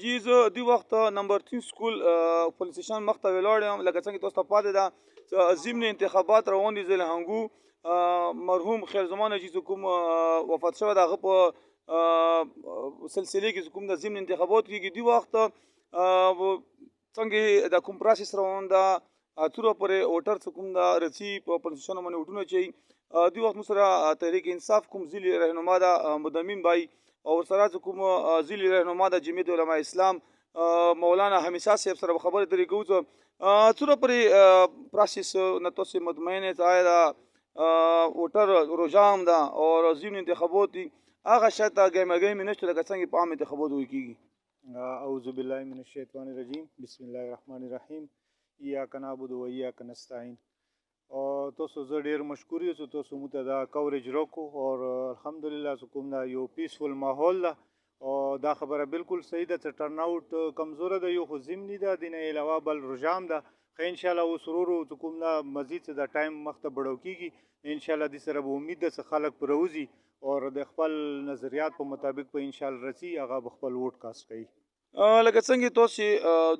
جی زه دی وخت نمبر 3 سکول پولیس سټیشن مخ ته ولاړ یم لکه څنګه تاسو ته پاتې ده ضمن انتخابات روان دي زلهنګو مرحوم خیر زمان جی کوم وفات شوی د هغه په سلسله کې کوم د ضمن انتخابات کېږي دی وخت څنګه د کوم پروسس روان ده تر پورې ووټر کوم د رسی په پولیس سټیشن باندې وټونه چي دی وخت سره تحریک انصاف کوم ضلع رهنما ده مدمن بای او سره کوم ضلع رهنما د جمعیت علماء اسلام مولانا حمیسا صاحب سره خبرې اترې کوو تر پورې پروسس نه تاسو مطمئن یاست ووټر روجام ده او ضمن انتخابات دي هغه شته ګیمه نشته لکه څنګه په عام انتخابات وکړي. اعوذ بالله من الشیطان الرجیم بسم الله الرحمن الرحیم ایاک نعبد و ایاک نستعین. او تاسو زه ډیر مشکور یم چې تاسو موږ ته دا کوریج راکړو او الحمدلله کوم دا یو پیسفل ماحول ده او دا خبره بالکل صحیح ده چې ټرن اوټ کمزوره ده یو خو ضمني ده د نه علاوه بل رجام ده خو ان شاء الله اوس ورو کوم دا مزید د ټایم مخته بړو کیږي ان شاء الله د سره به امید ده چې خلک پروزي او د خپل نظریات په مطابق په ان شاء الله رسی هغه خپل ووټ کاست کوي. لکه څنګه تاسو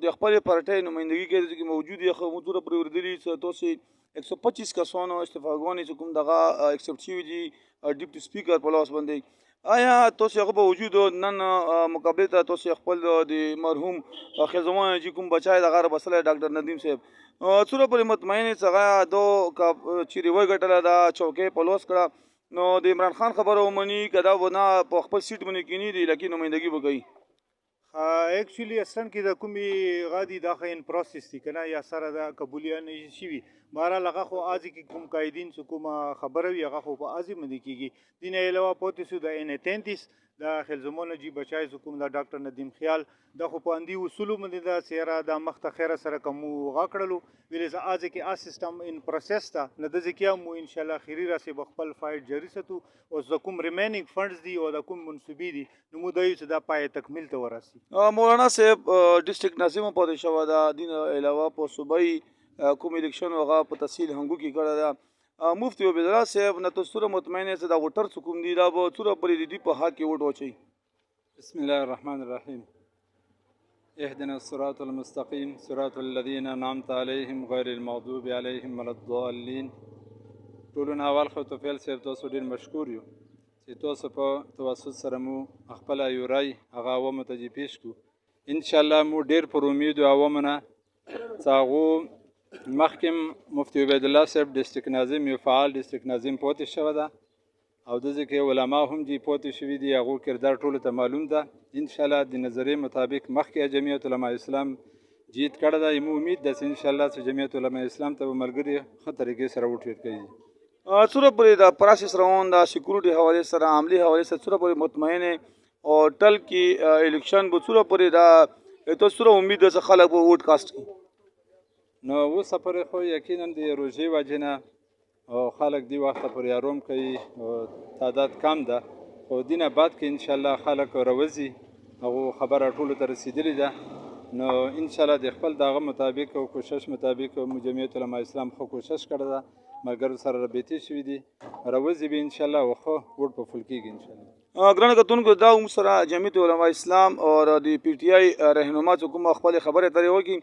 د خپل پارټۍ نمائندګي کې موجود یې خو موږ پر وردلی تاسو 125 کسانو استفاګونې چې کوم دغه ایکسپټ شوي دي ډیپټي سپیکر په لاس باندې آیا تاسو هغه په وجود نن مقابله ته تاسو خپل د مرحوم خزمان چې کوم بچای د غره بسله ډاکټر ندیم صاحب څوره پر مطمئن څنګه دو چیرې وای غټله دا چوکې په لاس کړه نو د عمران خان خبرو منی کدا ونه په خپل سیټ باندې کینی دی لکه نمائندګي وکړي. اکچولی اصلا کې د کومي غادي دا خین پروسس دي کنه یا سره د قبولیان شي بهرحال هغه خو ازي کې کوم قائدین څه کومه خبره وي هغه خو په ازي باندې کېږي دین علاوه پاتې شو د ان 33 د خلزمون جی بچای کوم د ډاکټر ندیم خیال د خو په اندي اصول باندې د سیاره د مخته خیره سره کوم غاکړلو ویل ز ازي کې ا سیستم ان پروسس تا نه د ځکه مو ان شاء الله خيري راسي بخپل فایټ جاری ستو او ز کوم ریمینینګ فندز دي او د کوم منسوبي دي نو مو دایو چې د پای تکمیل ته ورسي. مولانا صاحب ډیسټریکټ ناظم په شوا د دین علاوه په صوبای کوم الیکشن هغه په تحصیل هنګو کې کړه دا مفتی عبد الله صاحب نه تاسو مطمئن یاست دا ووټر کوم دی دا به تر پرې دی په حق کې ووټ وچی. بسم الله الرحمن الرحیم اهدنا الصراط المستقیم صراط الذين انعمت عليهم غير المغضوب عليهم ولا الضالين. ټولو اول خو توفیل صاحب تاسو ډیر مشکور یو چې تاسو په توسط سره مو خپل یو رای هغه عوامو ته جی پیش کو ان شاء الله مو ډیر پر امید عوامونه څاغو مخکم مفتی عبد الله صاحب ډیسټریکټ ناظم یو فعال ډیسټریکټ ناظم پاتې شوی ده او د ځکه علما هم دي پاتې شوي دي هغه کردار ټولو ته معلوم ده ان شاء الله د نظریې مطابق مخکې جمعیت علماء اسلام جیت کړه ده مو امید ده ان شاء الله چې جمعیت علماء اسلام ته ملګری ښه طریقې سره وټریټ کوي. څوره پرې د پروسس روان د سکیورټي حواله سره عملی حواله سره څوره پرې مطمئن او ټل کې الیکشن به څوره پرې دا تاسو سره امید ده خلک به ووټ کاست کوي. نو و سفر خو یقینا د روزي واجنه او خلک دی وخت پر یاروم کوي او تعداد کم ده خو دینه بعد کې ان شاء الله خلک روزي او خبره ټول ته رسیدلی ده نو ان شاء الله د خپل دغه مطابق او کوشش مطابق جمعیت علماء اسلام خو کوشش کړی ده مګر سره رابطې شوي دي روزي به ان شاء الله خو ووټ په فل کېږي ان شاء الله. ګرانه کتونکو دا هم سره جمعیت علماء اسلام او د پی ټی آی رهنما کوم خپل خبره ترې وکړي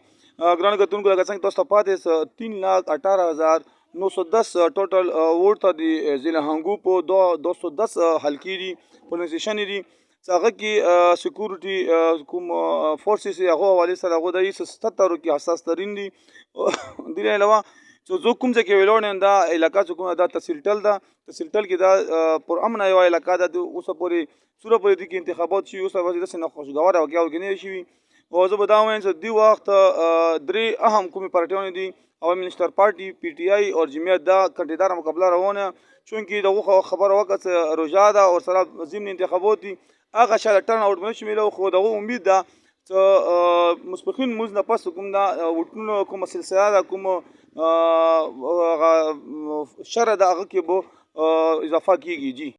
ګرانه کتونکو لکه څنګه تاسو پاتې 3,18,910 ټوټل ووټ ته د ضلع هنګو په 210 حلقې دي پولیس سټیشن دي هغه کې سکیورټي کوم فورسز هغه حواله سره هغه د 77 کې حساس ترين دي د علاوه زه کوم ځکه ویلون دا علاقہ کوم دا تحصیل ټل دا تحصیل ټل کې دا پر امن یو علاقہ دا اوس پورې سوره پورې د انتخابات شي اوس وځي د سن خوشګوار او کېو کې نه شي او زه به دا وایم چې دی وخت درې اهم کومي پارټیونه دي عوامي منسټر پارټي پی ټی آی او جمعیت دا کاندیدار مقابله روانه چونکی دغه خبر وکړه روجا دا او سره ضمن انتخابات دي هغه شاله ټرن اوټ مې شمیله خو دغه امید ده چې مسبقین موږ نه پس کوم دا وټونو کوم سلسله دا کوم شر د هغه کې به اضافه کیږي. جی